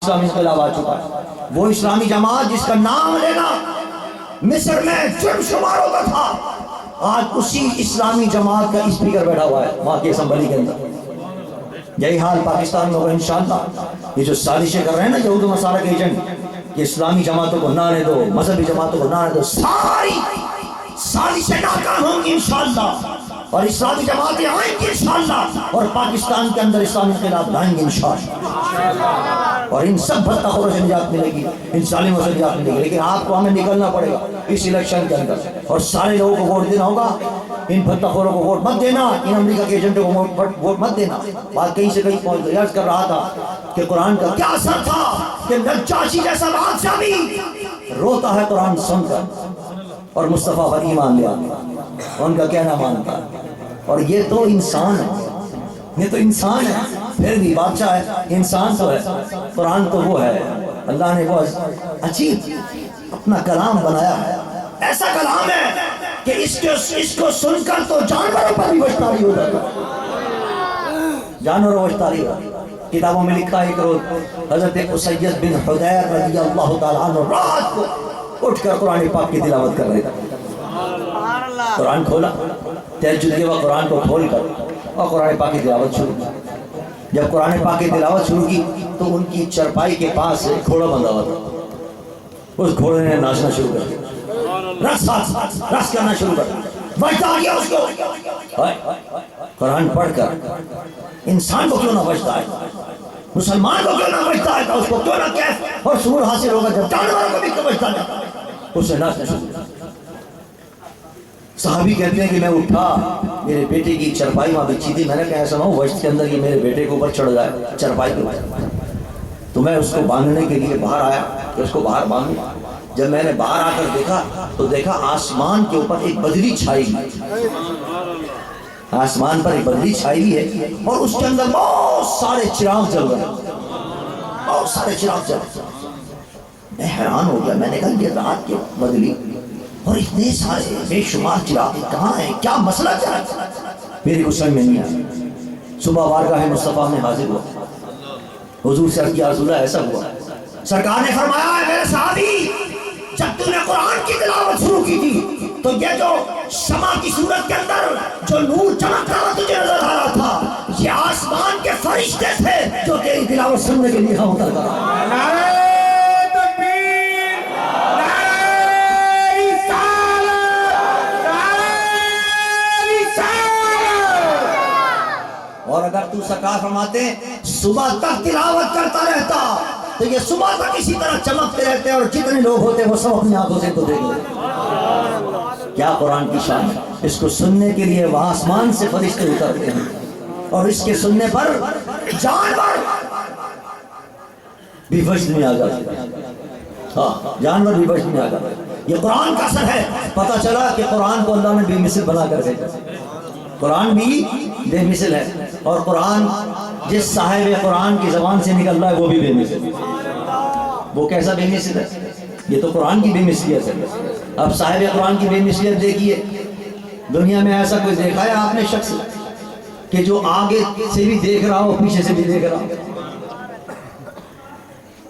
اسلامی انقلاب آ چکا ہے. وہ اسلامی جماعت جس کا نام لینا مصر میں جرم شمار ہوتا تھا، آج اسی اسلامی جماعت کا اسپیکر بیٹھا ہوا ہے وہاں کی اسمبلی کے اندر. یہی حال پاکستان میں ہوگا انشاءاللہ. یہ جو سازشیں کر رہے ہیں نا یہود و نصارہ کے ایجنٹ کہ اسلامی جماعتوں کو نہ آنے دو، مذہبی جماعتوں کو نہ آنے دو، ساری سازشیں ناکام ہوں گی انشاءاللہ، اور اسلامی جماعتیں آئیں گی انشاءاللہ، اور پاکستان کے اندر اسلامی انقلاب لائیں گے انشاءاللہ، اور ان سب بدتخوروں سے نجات ملے گی، ان ظالموں سے نجات ملے گی. لیکن آپ کو ہمیں نکلنا پڑے گا اس الیکشن کے اندر، اور سارے لوگوں کو ووٹ دینا ہوگا. ان بدتخوروں کو ووٹ مت دینا، ان امریکہ کے ایجنٹوں کو ووٹ مت دینا. بات کہیں سے کہیں پہنچ گئی. عرض کر رہا تھا کہ قرآن کا کیا اثر تھا کہ نجاشی جیسا بادشاہ بھی روتا ہے قرآن سن کر، اور مصطفیٰ پر ایمان لے آتا، ان کا کہنا مانتا ہے. اور یہ تو انسان ہے، یہ تو انسان ہے، پھر بھی بادشاہ ہے، انسان تو ہے. قرآن تو وہ ہے، اللہ نے وہ عجیب اپنا کلام بنایا ہے. ایسا کلام ہے کہ اس کو سن کر تو جانوروں پر بھی وشتاری ہو جاتا ہے، جانوروں وشتاری ہو. کتابوں میں لکھا ہے ایک روز حضرت اسید بن حضیر رضی اللہ تعالیٰ عنہ رات کو اٹھ کر قرآن پاک کی تلاوت کر رہے تھے. قرآن کھولا، تہجد کے وقت قرآن کو کھول کر اور قرآن پاک کی تلاوت شروع کی. جب قرآن پاک کی تلاوت شروع کی تو ان کی چرپائی کے پاس ایک گھوڑا بندھا ہوا تھا. اس گھوڑے نے ناچنا شروع کر دیا، رقص کرنا شروع کر دیا. وجدا آ گیا اس کو. قرآن پڑھ کر انسان کو کیوں نہ بچتا ہے، مسلمان کو کیوں نہ بچتا ہے، تو اس کو کیوں نہ کیف اور سرور حاصل ہوگا جب جانوروں کو بھی کیوں بچتا ہے. اس نے ناچنا شروع کر. صحابی کہتے ہیں کہ میں اٹھا، میرے بیٹے کی چرپائی وہاں بچھی تھی، میں نے کہا ایسا نہ ہو وشت کے اندر یہ میرے بیٹے کے اوپر چڑھ جائے چرپائی کے اوپر. تو میں اس کو باندھنے کے لیے باہر آیا کہ اس کو باہر باندھوں. جب میں نے باہر آ کر دیکھا تو دیکھا آسمان کے اوپر ایک بدلی چھائی ہوئی، آسمان پر ایک بدلی چھائی ہوئی ہے، اور اس کے اندر بہت سارے چراغ جل رہے ہیں، بہت سارے چراغ جل رہے ہیں. میں حیران ہو گیا، میں نے کہا یہ رات کی بدلی اور اتنے سارے بے شمار چراغ کہاں ہیں، کیا مسئلہ کیا ہے؟ میری کو سمجھ میں نہیں آیا. صبح بارگاہ مصطفیٰ میں حاضر ہوا، حضور سے عرض کیا رسول اللہ ایسا ہوا. سرکار نے فرمایا ہے میرے صحابی، جب تو نے قرآن کی تلاوت شروع کی تھی تو یہ جو شمع کی صورت کے اندر جو نور چمک رہا تجھے نظر آ رہا تھا، یہ آسمان کے فرشتے تھے جو تیری تلاوت سننے کے لیے یہاں اتر کر آئے. اور اگر تو سرکار فرماتے صبح تک تلاوت کرتا رہتا تو یہ صبح تک اسی طرح چمکتے رہتے، اور جتنے لوگ ہوتے وہ سب اپنی آنکھوں سے تو دیکھتے. کیا قرآن کی شان ہے. اس کو سننے کے لیے وہ آسمان سے فرشتے اترتے ہیں، اور اس کے سننے پر جانور بھی وجد میں آ جاتے ہیں. ہاں، جانور بھی وجد میں آ جاتے ہیں. یہ قرآن کا اثر ہے. پتہ چلا کہ قرآن کو اللہ نے بے مثل بنا کر بھیجا. قرآن بھی بے مثل ہے، اور قرآن جس صاحب قرآن کی زبان سے نکل رہا ہے وہ بھی بے مثل ہے. وہ کیسا بے مثل ہے؟ یہ تو قرآن کی بے مثلیت ہے. اب صاحب قرآن کی بے مثلیت دیکھیے. دنیا میں ایسا کوئی دیکھا ہے آپ نے شخص کہ جو آگے سے بھی دیکھ رہا ہو پیچھے سے بھی دیکھ رہا ہو؟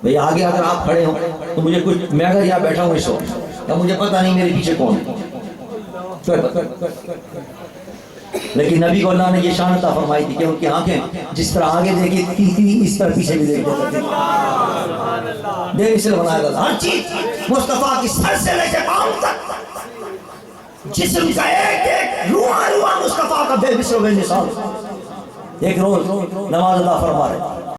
بھئی آگے اگر آپ کھڑے ہوں تو مجھے کچھ، میں اگر یہاں بیٹھا ہوں اس وقت، مجھے پتہ نہیں میرے پیچھے کون ہے، لیکن نبی کو اللہ نے یہ شان عطا فرمائی تھی کہ ان کی آنکھیں جس طرح آگے دیکھی تھی اس طرح پیچھے بھی دیکھتے تھے. بے مثل بنایا تھا. ہر چیز مصطفیٰ کی سر سے لے کے پاؤں تک جسم کا ایک ایک روح مصطفیٰ کا بے مثل و بے مثال. ایک روز نماز ادا فرما رہے